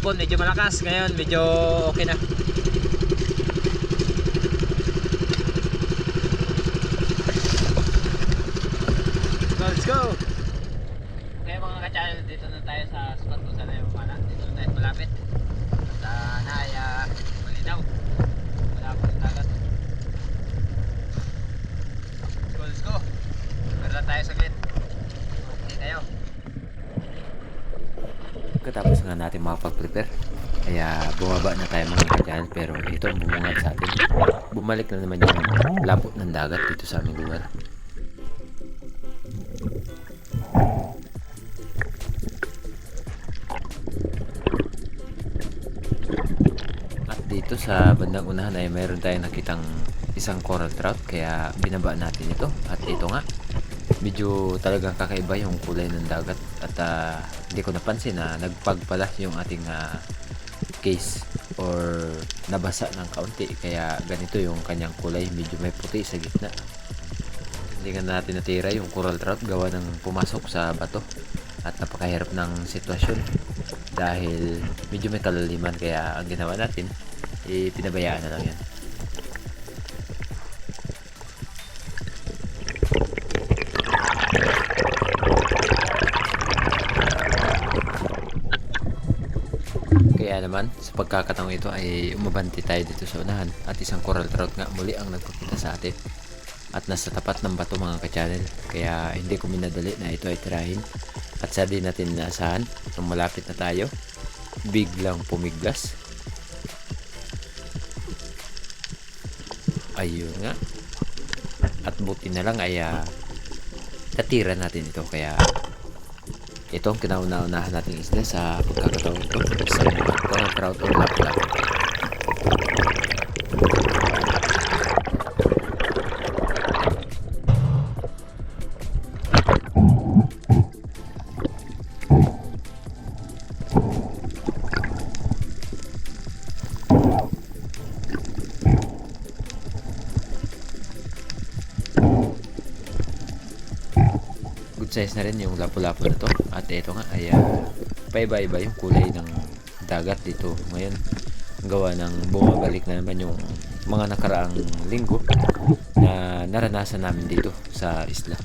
Kahapon medyo malakas, ngayon medyo okay na. Let's go! Kaya mga ka-channel, dito na tayo sa spot kung saan yung mana. Dito na tayo malapit. Sa Naya, malinaw. Wala po yung dagat. Let's go! Meron tayo saglit. Okay tayo. Katapos nga natin makapag-prepare, kaya bumaba na tayo mga ka-channel, pero ito ang bumungad sa atin. Bumalik na naman yung labot ng dagat dito sa aming lugar. Dito sa bandang unahan ay mayroon tayong nakitang isang coral trout, kaya binaba natin ito. At ito nga, medyo talagang kakaiba yung kulay ng dagat. At hindi ko napansin na nagpagpala yung ating case or nabasa ng kaunti, kaya ganito yung kanyang kulay, medyo may puti sa gitna. Hindi nga natin natira yung coral trout gawa ng pumasok sa bato at napakahirap ng sitwasyon dahil medyo may kalaliman, kaya ang ginawa natin pinabayaan na lang yan. Kaya naman sa pagkakataong ito ay umabanti tayo dito sa unahan at isang coral trout nga muli ang nagpakita sa atin at nasa tapat ng bato mga ka-channel, kaya hindi ko minadali na ito ay tirahin. At sa di natin inaasahan, nung malapit na tayo, biglang pumiglas. Ayun nga. At buti na lang ay natira natin ito, kaya ito ang kinauna-unahan natin isda sa pagkakataon ito sa mga coral trout o lapu-lapu. Good size na rin yung lapu-lapu na to. At ito nga ay paiba-iba yung kulay ng dagat dito ngayon, gawa ng bumabalik na naman yung mga nakaraang linggo na naranasan namin dito sa isla.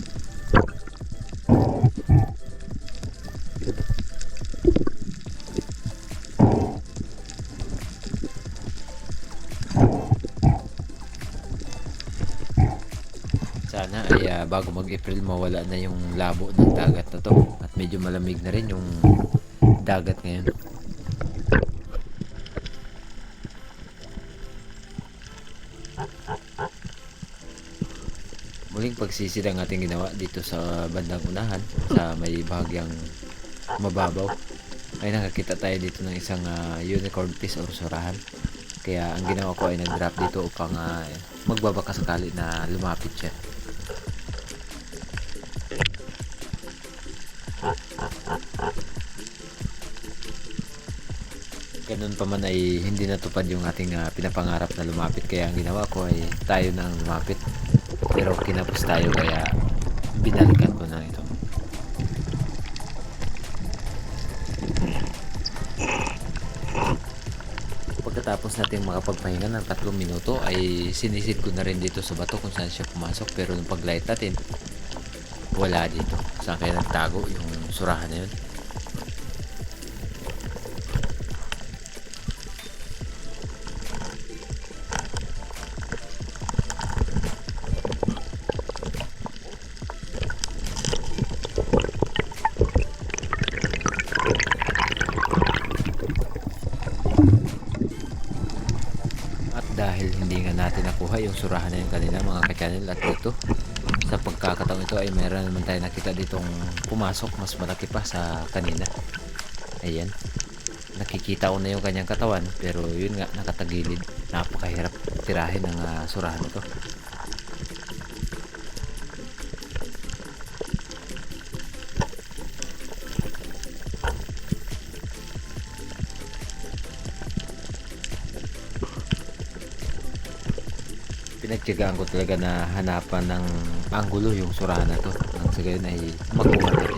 Sana ay bago mag-April mawala na yung labo ng dagat na to at medyo malamig na rin yung dagat ngayon. Muling pagsisid ang ating ginawa dito sa bandang unahan sa may bahagyang mababaw ay nakakita tayo dito ng isang unicorn fish or surahan, kaya ang ginawa ko ay nag-drop dito upang magbabaka sakali na lumapit siya. Ganun pa man ay hindi natupad yung ating pinapangarap na lumapit, kaya ang ginawa ko ay tayo na ang lumapit, pero kinapos tayo, kaya binalikan ko na ito. Pagkatapos natin makapagpahinga ng 3 minuto ay sinisid ko na rin dito sa bato kung saan siya pumasok, pero nung paglight natin wala dito. Saan kaya nagtago yung surahan na yun? Dahil hindi nga natin nakuha yung surahan na yung kanina mga ka-channel, at dito sa pagkakataong ito ay meron naman tayo nakita ditong pumasok, mas malaki pa sa kanina. Ayan, nakikita ko na yung kanyang katawan, pero yun nga, nakatagilid. Napakahirap tirahin ng surahan ito. Pinagtiyagaan ko talaga na hanapan ng anggulo yung surahan na to, nang sa gayon ay makuha natin.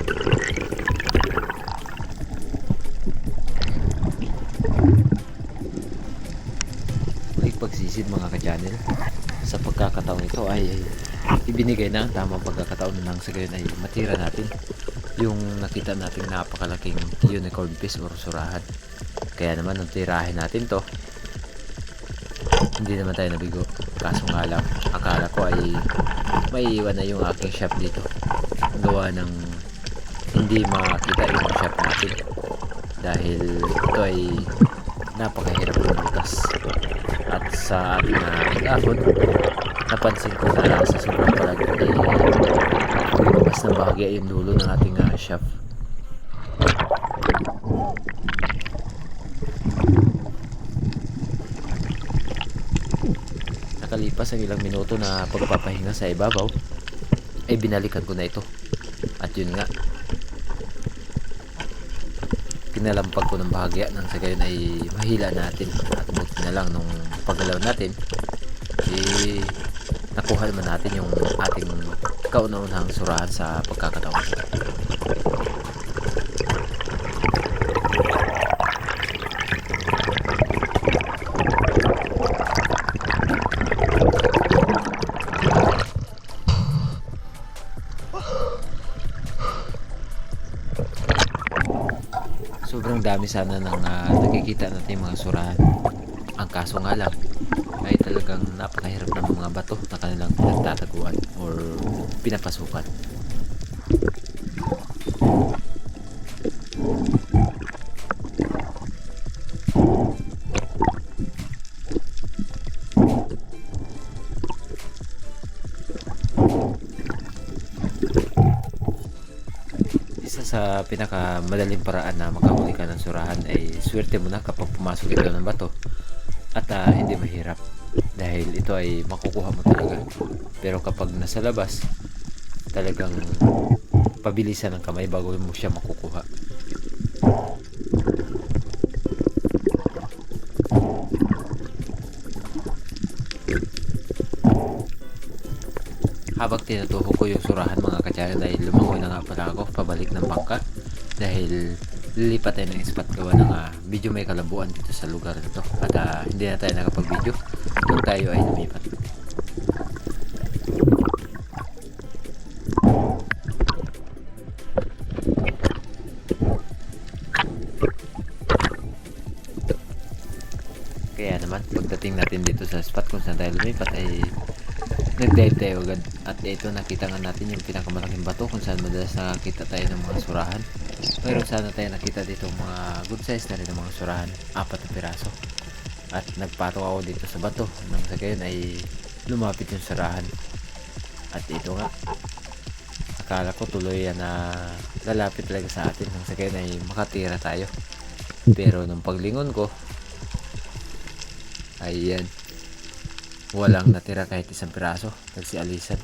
sisid mga ka-channel. Sa pagkakataon ito ay ibinigay na ang tamang pagkakataon nang sa gayon ay matira natin yung nakita nating napakalaking unicorn fish or surahan. Kaya naman nung tirahin natin to, hindi naman tayo nabigo. Kaso nga lang, akala ko ay maiiwan na yung aking shop dito, gawa ng hindi makita yung shop natin dahil ito ay napakahirap butas. At sa ating pag-ahon, napansin ko na sa sobrang palag ay lumabas ng bahagya yung dulo ng ating shop. Nakalipas ang ilang minuto na pagpapahinga sa ibabaw ay binalikan ko na ito, at yun nga, pinalampag ko ng bahagya nang sa gayon ay mahila natin. At buti na lang nung paggalaw natin nakuha naman natin yung ating kauna-unahang surahan sa pagkakataon. Sobrang dami sana ng nakikita natin mga surahan. Ang kaso nga lang ay talagang napakahirap ng mga bato na kanilang pinagtataguan or pinapasukan. Sa pinakamadaling paraan na makahuli ka ng surahan ay swerte mo na kapag pumasok ito ng bato at hindi mahirap dahil ito ay makukuha mo talaga. Pero kapag nasa labas, talagang pabilisan ng kamay bago mo siya makukuha. Habang tinutuhog ko yung surahan mga ka-channel ay lumangoy na nga pala ako pabalik ng bangka dahil lilipat tayo ng spot gawa ng medyo may kalabuan dito sa lugar nito at hindi na tayo nakapag-video nung tayo ay lumipat. Kaya naman pagdating natin dito sa spot kung saan tayo lumipat ay nag-dive tayo agad, at ito nakita nga natin yung pinakamalaking bato kung saan madalas nakakita tayo ng mga surahan. Pero sana tayo nakita dito mga good size na rin ng mga surahan, 4 na piraso. At nagpatok ako dito sa bato nang sa gayon ay lumapit yung surahan. At ito nga, akala ko tuloy yan na lalapit talaga sa atin nang sa gayon ay makatira tayo. Pero nung paglingon ko, ayan, walang natira kahit isang piraso. Nagsialisan.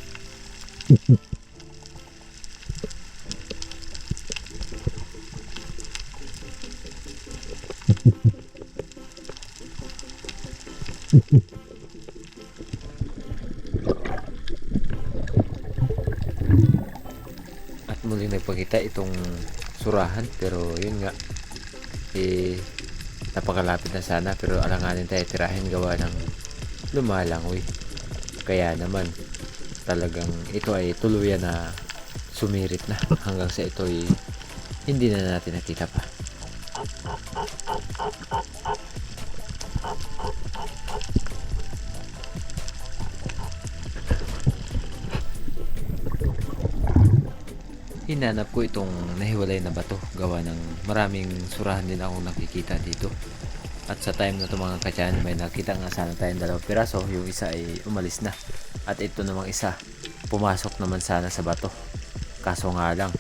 At muling nagpakita itong surahan, pero yun nga, napakalapit na sana, pero alanganin tayo tirahin gawa ng lumalangoy. Kaya naman talagang ito ay tuluyan na sumirit na hanggang sa ito ay hindi na natin nakita pa. Hinanap ko itong nahiwalay na bato gawa ng maraming surahan din akong nakikita dito. At sa time na ito mga ka-channel, may nakita nga sana tayong 2 piraso. Yung isa ay umalis na, at ito namang isa pumasok naman sana sa bato. Kaso nga lang,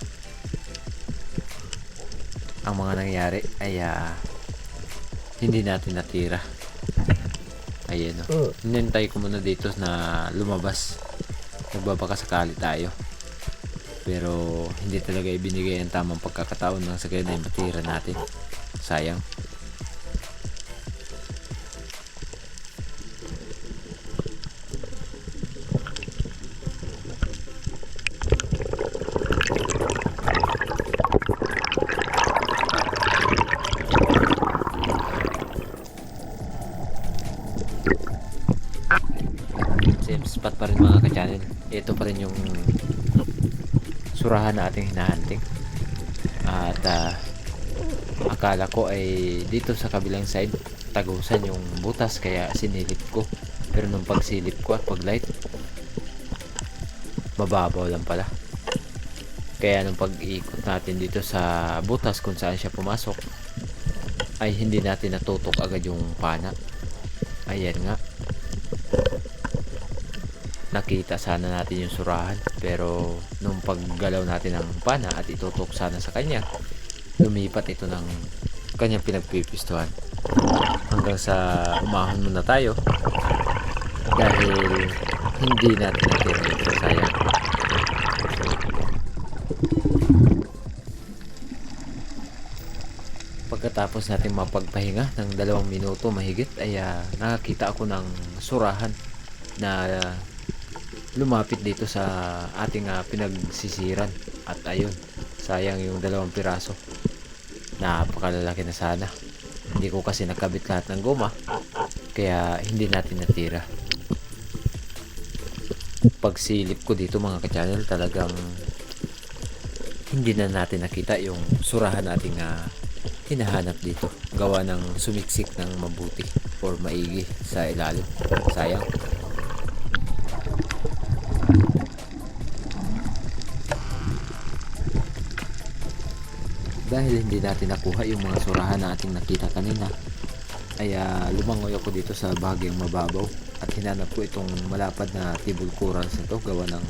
ang mga nangyari ay hindi natin natira. Ayan o, hinintay ko muna dito na lumabas, nagbabaka sakali tayo, pero hindi talaga ibinigay ang tamang pagkakataon nang sa ganyan ay matira natin. Sayang. same spot pa rin mga ka-channel. Ito pa rin yung surahan na ating hinahunting. At akala ko ay dito sa kabilang side tagusan yung butas kaya sinilip ko. Pero nung pagsilip ko at paglight, mababaw lang pala. Kaya nung pag-ikot natin dito sa butas kung saan siya pumasok, ay hindi natin natutok agad yung pana. Ayan nga. Nakita sana natin yung surahan, pero nung paggalaw natin ng pana at itutok sana sa kanya, lumipat ito ng kanyang pinagpipistuhan. Hanggang sa umahon muna tayo dahil hindi natin natira ito, sayang. Pagkatapos natin mapagpahinga ng 2 minuto mahigit ay nakakita ako ng surahan na lumapit dito sa ating pinagsisiran. At ayun, sayang yung 2 piraso. Napakalalaki na sana. Hindi ko kasi nakabit lahat ng goma, kaya hindi natin natira. Pagsilip ko dito mga ka-channel, talagang hindi na natin nakita yung surahan nating hinahanap dito. Gawa ng sumiksik ng mabuti or maigi sa ilalim. Sayang. Dahil hindi natin nakuha yung mga surahan na ating nakita kanina, ay lumangoy ako dito sa bahagyang mababaw at hinanap ko itong malapad na tibul corals na to. Gawa ng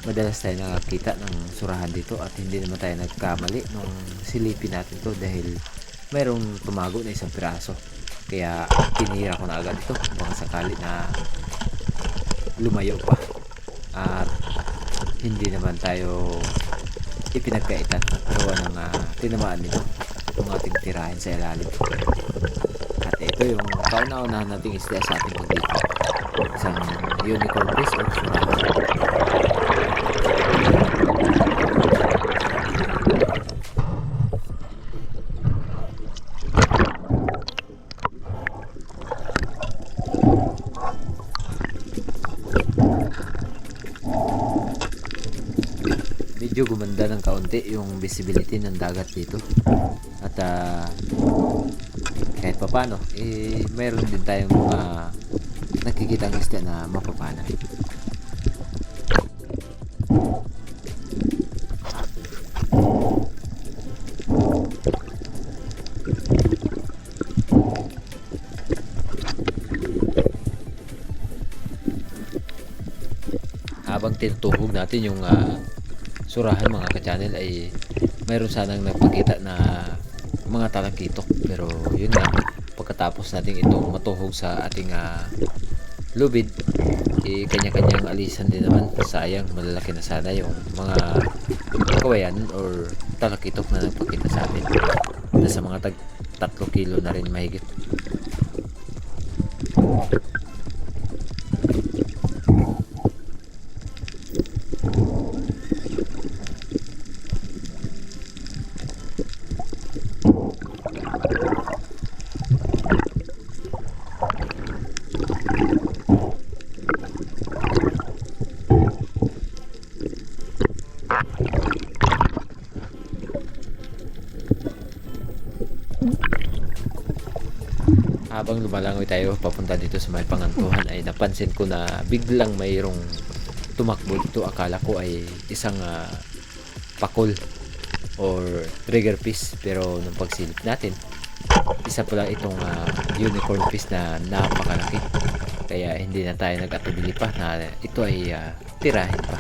madalas tayo nakakita ng surahan dito at hindi naman tayo nagkamali nung silipin natin to dahil mayroong tumago na 1 piraso. Kaya tinira ko na agad ito baka sakali na lumayo pa at hindi naman tayo ipinagkaitan gawa ng tinamaan nito itong ating tirahin sa ilalim. At ito yung kauna-unahan nating isda sa ating paglito, isang unicorn fish o surahan. Medyo gumanda ng kaunti yung visibility ng dagat dito at kahit papano mayroon din tayong nakikitang isda na mapapana. Habang tinutuhog natin yung surahan mga ka-channel ay mayroon sanang nagpakita na mga talakitok, pero yun nga, pagkatapos natin itong matuhog sa ating lubid, kanya-kanyang alisan din naman. Sayang, malalaki na sana yung mga kawayan or talakitok na nagpakita sa atin. Nasa mga 3 kilo na rin mahigit. Habang lumalangoy tayo papunta dito sa may pangantuhan ay napansin ko na biglang mayroong tumakbo dito. Akala ko ay isang pakol or trigger fish, pero nung pagsilip natin, isa pala itong unicorn fish na napakalaki. Kaya hindi na tayo nag-atubili pa na ito ay tirahin pa.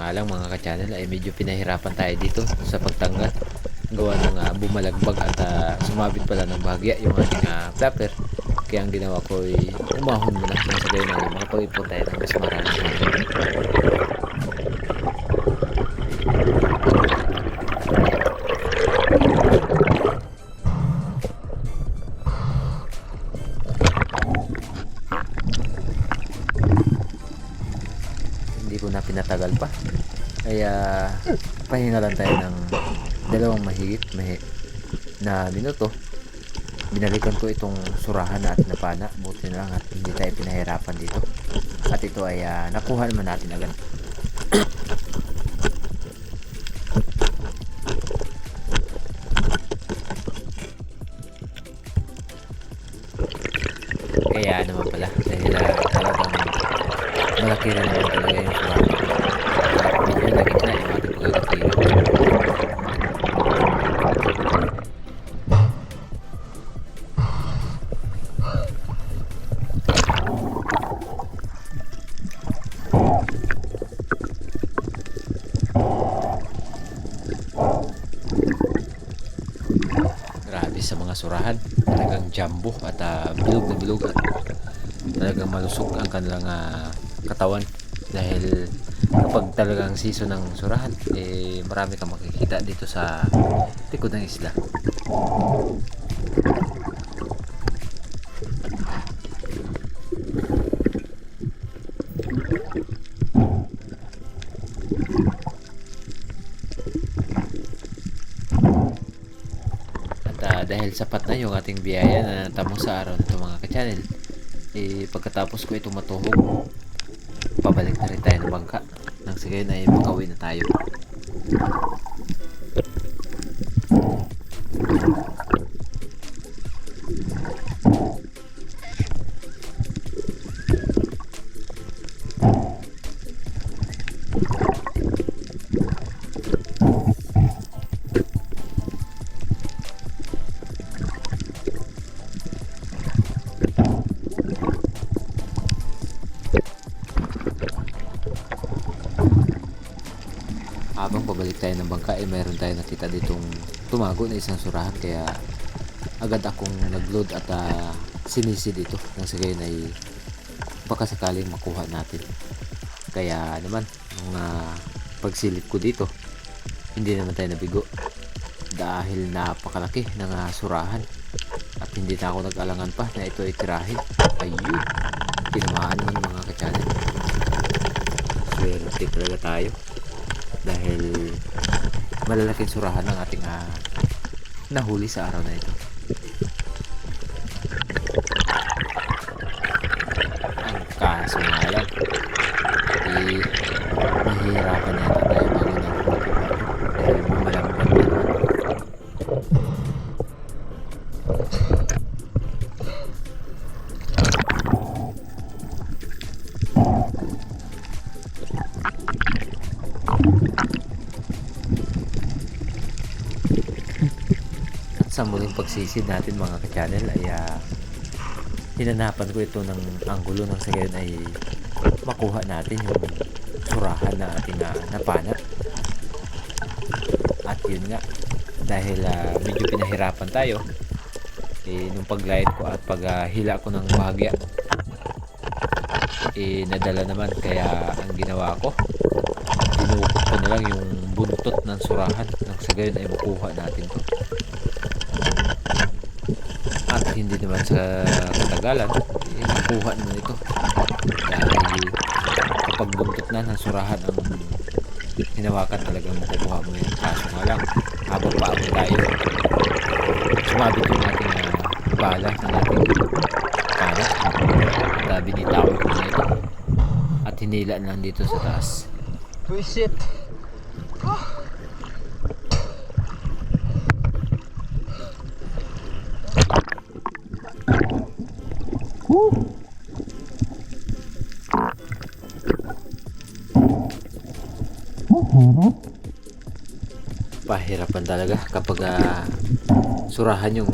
Lang mga ka-channel ay medyo pinahirapan tayo dito sa pagtanggal gawa ng bumalagbag at sumabit pala ng bahagya yung ating flapper. Kaya ang ginawa ko ay umahon muna nang sa gayon ay makapag-ipon tayo ng mas maraming hangin. Hindi ko na pinatagal pa Kaya pahinga lang tayo ng dalawang na minuto. Binalikan ko itong surahan na ating napana. Buti na lang at hindi tayo pinahirapan dito. At ito ay nakuha naman natin agad. Kaya naman pala dahil talagang malaki rin naman talaga yung surahan. Medyo naging na yung ating pagkakatira. Grabe sa mga surahan, talagang jumbo at bilog na bilog at talagang malusog ang kanilang katawan dahil kapag talagang season ng surahan marami kang makikita dito sa likod ng isla. Dahil sapat na yung ating biyaya na natamo sa araw na ito mga ka-channel, pagkatapos ko itong matuhog, pabalik na rin tayo ng bangka nang sige na makauwi na tayo. Habang pabalik tayo ng bangka mayroon tayo nakita ditong tumago na isang surahan, kaya agad akong nagload at sinisi dito nang sa gayon ay baka sakaling makuha natin. Kaya naman nung pagsilip ko dito, hindi naman tayo nabigo dahil napakalaki ng surahan at hindi na ako nag-alangan pa na ito ay tirahin. Ayun, tinamaan naman mga ka-channel. Swerte talaga tayo dahil malalaking surahan ng ating nahuli sa araw na ito. Ang kaso nga lang, mahihirapan yata tayo bago na dahil malambot na naman. Sa muling pagsisid natin mga ka-channel ay hinanapan ko ito ng anggulo nang sa gayon ay makuha natin yung surahan na ating napana. At yun nga, dahil medyo pinahirapan tayo nung paglayad ko at paghila ko ng bahagya nadala naman, kaya ang ginawa ko, dinukot ko na lang yung buntot ng surahan nang sa gayon ay makuha natin to. At hindi naman sa katagalan nakuha naman ito dahil kapag buntot na ng surahan ang hinawakan, talagang makukuha mo yun. Kaso nga lang, habang paabo tayo, sumabit yung ating bala ng ating pana at binitawan ko na ito at hinila lang dito sa taas. Visit. Pahirapan talaga kapag surahan yung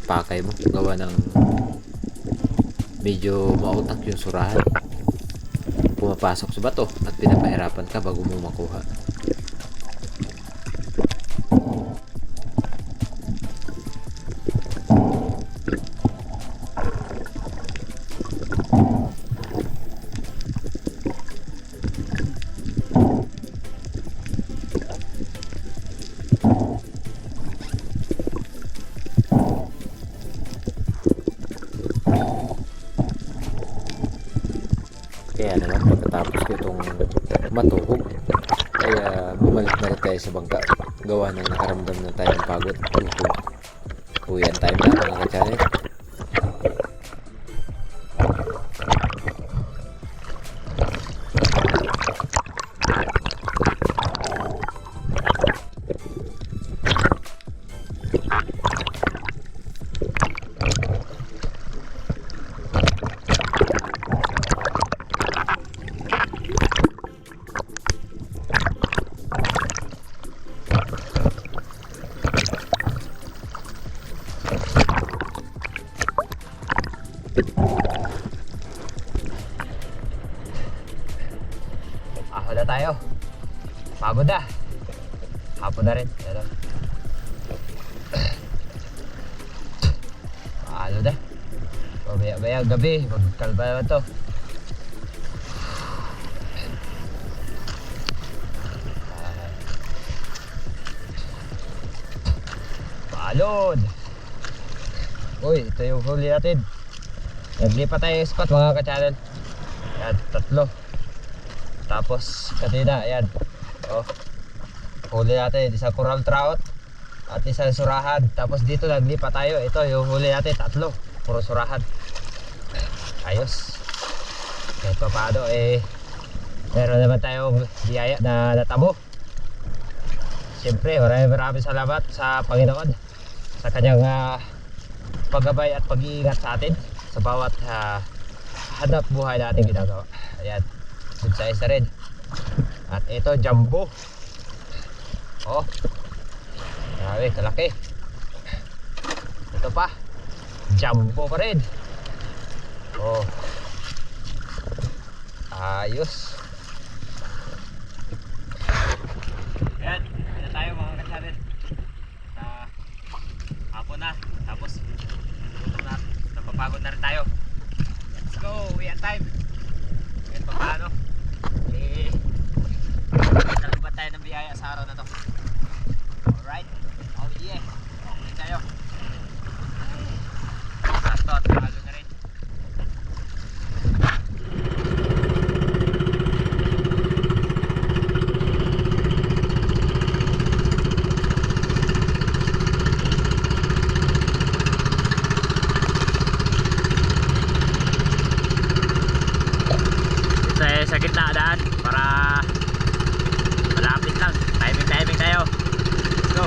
pakay mo, gawa ng medyo mautak yung surahan, pumapasok sa bato at pinapahirapan ka bago mo makuha. Kaya naman pagkatapos ko itong matuhog ay bumalik na rin tayo sa bangka. Gawa ng nakaramdam na tayo ng pagod. Uwian time na mga ka-channel. Ako na tayo. Pagod na. Hapon na rin. Pero paano na? Mabaya-baya gabi. Magkalba naman to. Paalod. Uy, ito yung huli natin. Naglipat tayo yung spot mga ka-channel. Yan, 3. Tapos kanina, ayan. Oh. Huli natin, isang coral trout at isang surahan. Tapos dito naglipat tayo. Ito yung huli natin, 3. Puro surahan. Ayos. Kahit pa paano meron naman tayong biyaya na natabo. Siyempre, maraming salamat sa Panginoon sa kanyang paggabay at pag-iingat sa atin sa bawat hanap buhay na ating ginagawa. Ayan, good size na rin. At ito, jumbo. Oh, grabe, kalaki. Ito pa, jumbo pa rin. Oh, ayos. Ayan, ayan tayo mga ka-channel. Hapon na, tapos gutom na, napapagod na rin tayo. Let's go, we are time. Kahit pa paano, nalubat tayo ng biyaya sa araw na to. Alright, oh yeah, okay tayo. Sakto at pagod na rin. Sa gitna daan para malapit lang. Timing tayo. Let's go.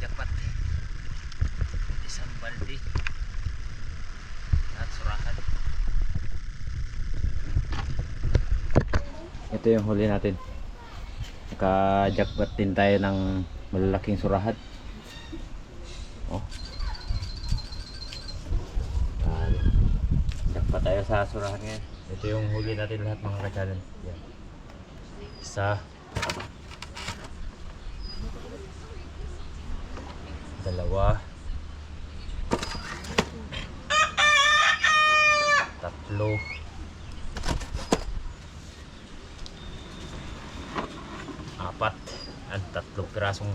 Jackpot. Isang balde at surahan. Ito yung huli natin. Naka-jackpot din tayo ng malalaking surahan. Oh. Jackpot tayo sa surahan ngayon. Ito yung huli natin lahat mga ka-channel. Yan. Isa. Dalawa. 3. 4. 3 pirasong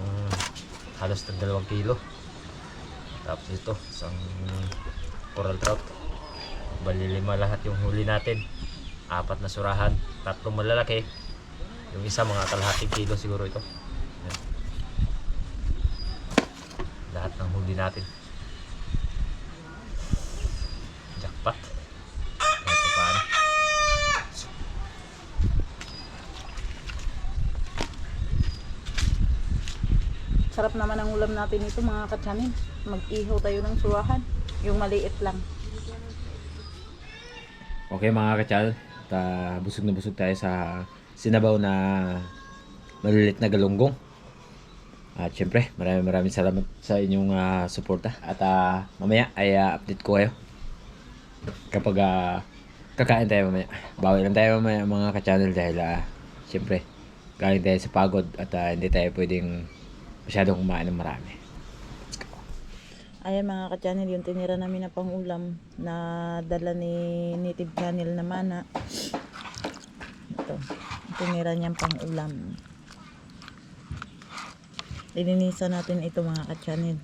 halos 2 kilo. Tapos ito, isang coral trout. Bali 5 lahat yung huli natin. 4 na surahan, 3 malalaki. Yung isa mga kalahating kilo siguro ito. Yan. Lahat ng huli natin. Jackpot. Ito paano. Sarap naman ang ulam natin ito mga ka-channel. Mag-ihaw tayo ng surahan. Yung maliit lang. Okay mga ka-channel, busog na busog tayo sa sinabaw na maliliit na galunggong. At syempre, maraming salamat sa inyong suporta. At mamaya ay update ko kayo. kapag kakain tayo mamaya. Bawi lang tayo mamaya mga ka-channel dahil siyempre galing tayo sa pagod at hindi tayo pwedeng masyadong kumain ng marami. Ayan mga ka-channel, yung tinira namin na pangulam na dala ni Native Channel naman na ito, yung tinira niyang pangulam. Lininisan natin ito mga ka-channel.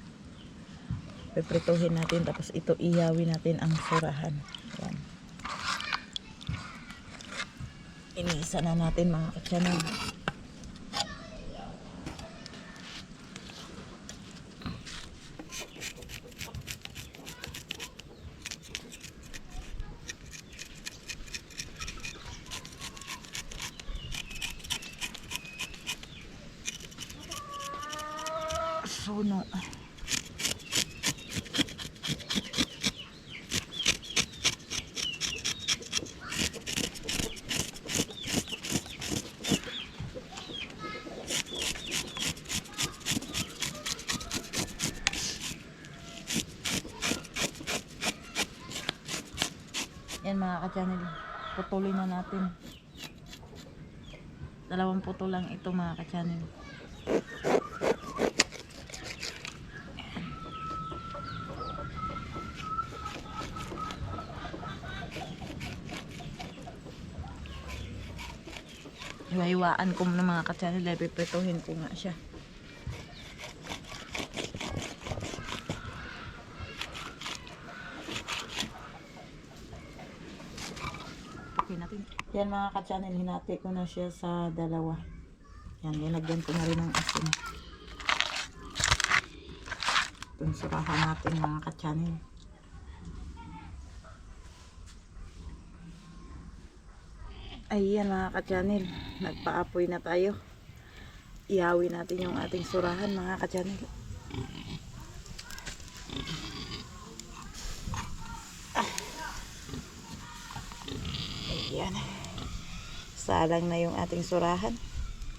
Piprituhin natin tapos ito ihawin natin ang surahan. Ayan. Inisa na natin mga ka-channel. Suno. Yan mga ka-channel, putulin na natin. 2 putol lang ito mga ka-channel. Iwa-iwaan ko ng mga ka-channel dahil piprituhin ko nga siya. Okay natin. Yan mga ka-channel, hinati ko na siya sa 2. Yan, nilagyan ko na rin ng asin. Itong surahan natin mga ka-channel. Ayan mga ka-channel, nagpaapoy na tayo. Ihawin natin yung ating surahan mga ka-channel. Ayan. Salang na yung ating surahan.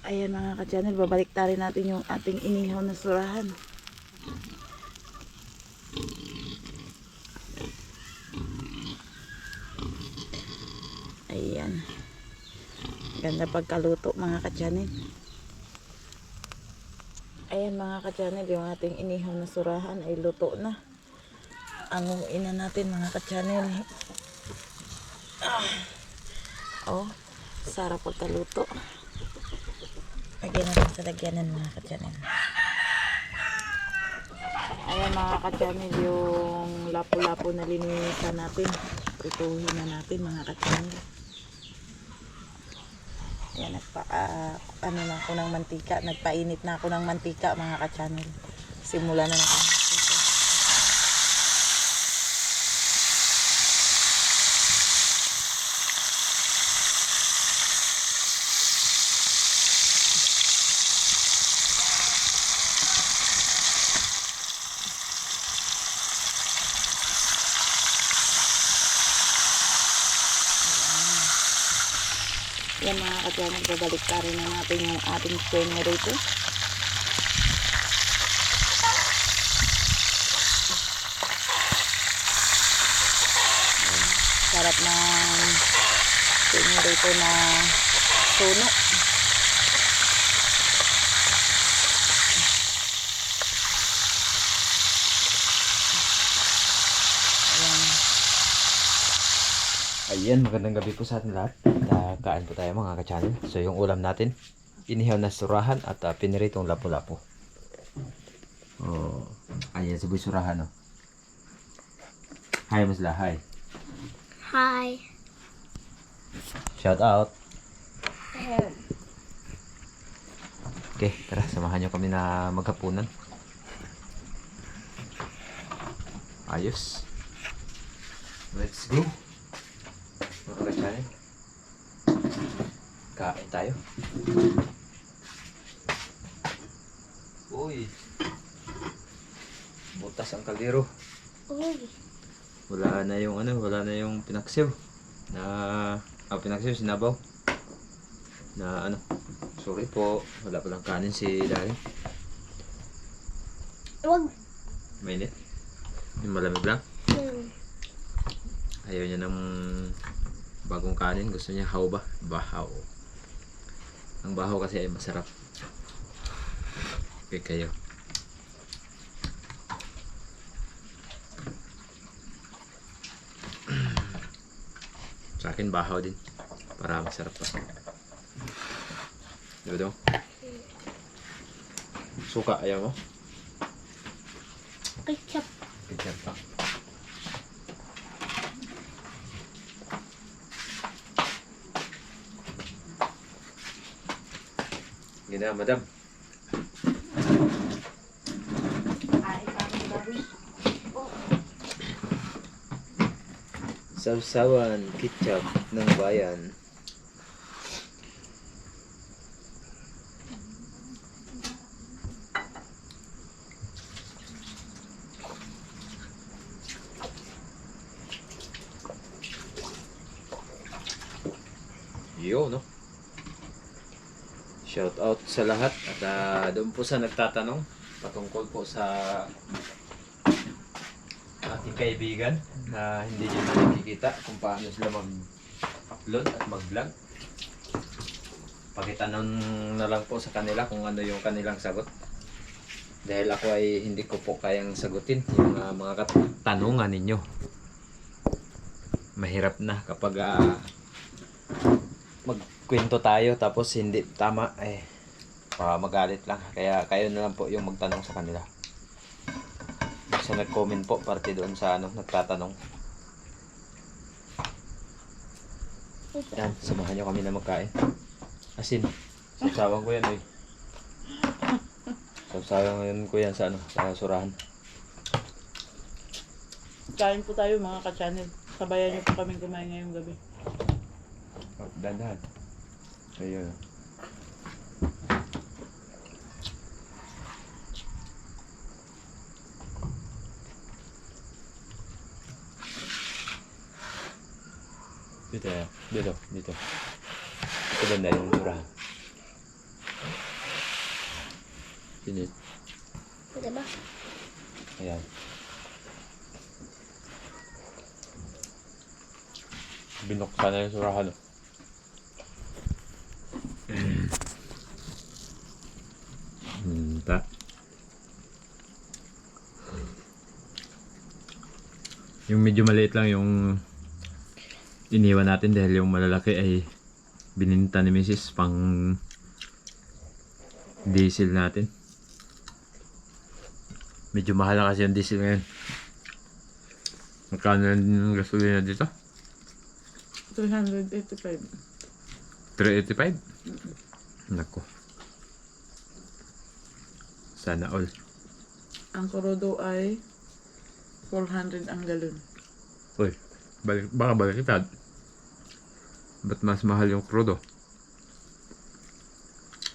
Ayan mga ka-channel, babalik tayo natin yung ating inihaw na surahan. Ayan. Ganda pagkaluto mga ka-channel. Ayan mga ka-channel, yung ating inihaw na surahan ay luto na. Anguin na natin mga ka-channel. Oh, sarap pagkaluto. Lagyan natin sa lagyanan mga ka-channel. Ayan mga ka-channel, yung lapu-lapu na lininisan natin. Prituhin na natin mga ka-channel. Ayan, ano na ako ng mantika. Nagpainit na ako ng mantika mga ka-channel. Simula na natin. Yan mga ka-channel, babalik pa rin na natin yung ating generator. Sarap ng generator na suno. Ayan, magandang gabi po sa atin lahat. Kain po tayo mga ka-channel. So yung ulam natin, inihaw na surahan at piniritong lapu-lapu. Oh, ayan, sabi surahan, oh. Hi Masla, hi. Hi. Shout out. Okay, tara, samahan nyo kami na maghapunan. Ayos. Let's go. Mga ka-channel, kain tayo. Uy, butas ang kaldero. Uy. Wala na yung wala na yung pinaksiw na pinaksiw sinabaw na sorry po, wala palang kanin si Dari. Wag. Mainit, yung malamig lang. Ayaw niya ng bagong kanin. Gusto niya haw ba? Bahaw. Ang bahaw kasi ay masarap. Okay kayo. Sa akin bahaw din. Para masarap pa. Diba daw? Suka ayaw mo? Ketchup. Ketchup pa. Gina, madam. Sawsawan, ketchup ng bayan. Yo, no? Shout out sa lahat at doon po sa nagtatanong patungkol po sa ating kaibigan na hindi nyo na nakikita kung paano sila mag-upload at mag-vlog. Pakitanong na lang po sa kanila kung ano yung kanilang sagot. Dahil ako ay hindi ko po kayang sagutin yung mga katanungan ninyo. Mahirap na kapag magkwento tayo tapos hindi tama, magalit lang. Kaya kayo na lang po yung magtanong sa kanila. Sa nag-comment po, parte doon sa nagtatanong. Yan, samahan nyo kami na magkain. Asin, sawsawan ko yan eh. Sawsawan ko yan sa sa surahan. Kain po tayo mga ka-channel. Sabayan niyo po kaming kumain ngayong gabi. Dandan. Ayun. Dito. Ito banda yung surahan. Sinit. Pwede ba? Ayan. Binuksan na yung surahan. Ta. Yung medyo maliit lang yung iniwan natin dahil yung malalaki ay bininta ni Mrs. pang diesel natin. Medyo mahal na kasi yung diesel ngayon. Magkano yung gasolina dito? 385. 385? Nako. Sana all. Ang krudo ay 400 ang galon. Uy, baka baliktad. Ba't mas mahal yung crudo?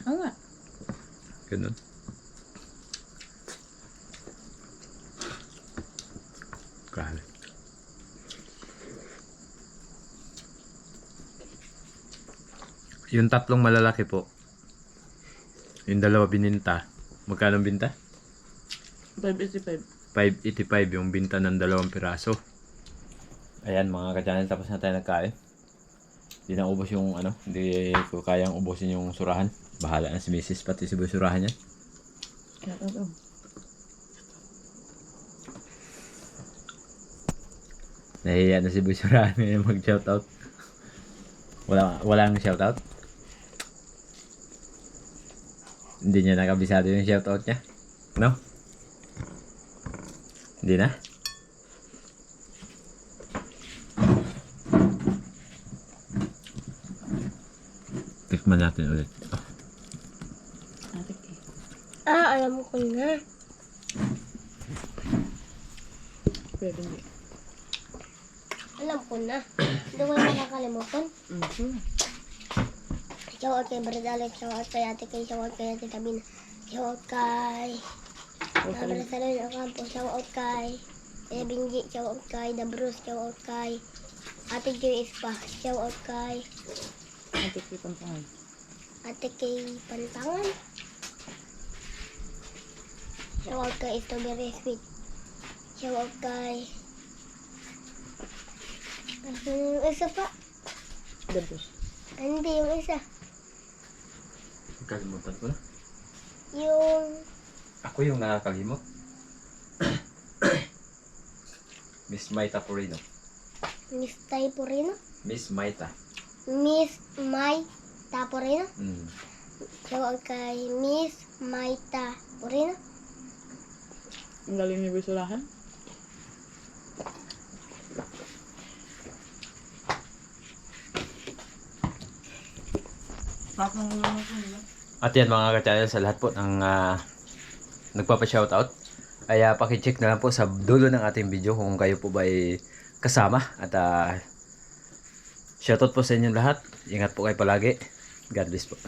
Oo nga. Ganun. Grabe. Yung tatlong malalaki po. Yung dalawa bininta. Magkano ang binta? 585. 585 yung binta ng 2 piraso. Ayan mga ka-channel, tapos na tayo nagkain. Hindi na ubos yung hindi ko kayang ubusin yung surahan. Bahala na si Mrs. pati si Boy surahan yan. Nahiya na si Boy surahan ngayon mag-shoutout. Walang shoutout. Hindi niya nakabisado yung shoutout niya. No? Hindi na? Tikman natin ulit. Oh. Alam ko na. Pwede hindi. Alam ko na. Hindi ko na nakakalimutan. Shout out kay Brad Alex, shout out kay Ate Kay, shout out kay Ate Tabina, shout out kay Namara Salon Ocampo, shout out kay Binji, shout out kay The Bruce, shout out kay Ate Joy Ispa, shout out kay Ate Kay Pantangan. Ate Kay Pantangan, shout out kay Strawberry Sweet, shout out kay Yung isa pa. Dabos. Hindi, yung isa. Kalimutan ko na. Yung... Ako yung nakakalimot. Miss Maita Purino. Miss Tay Purino. Miss Maita. Miss May Purino. Mm. Shoutout kay Miss Maita Purino. Ang galing ni Bisulahan. At yan mga ka-channel, sa lahat po ng nagpapa-shoutout, ay pakicheck na lang po sa dulo ng ating video kung kayo po ba ay kasama. At shoutout po sa inyong lahat. Ingat po kayo palagi. God bless po.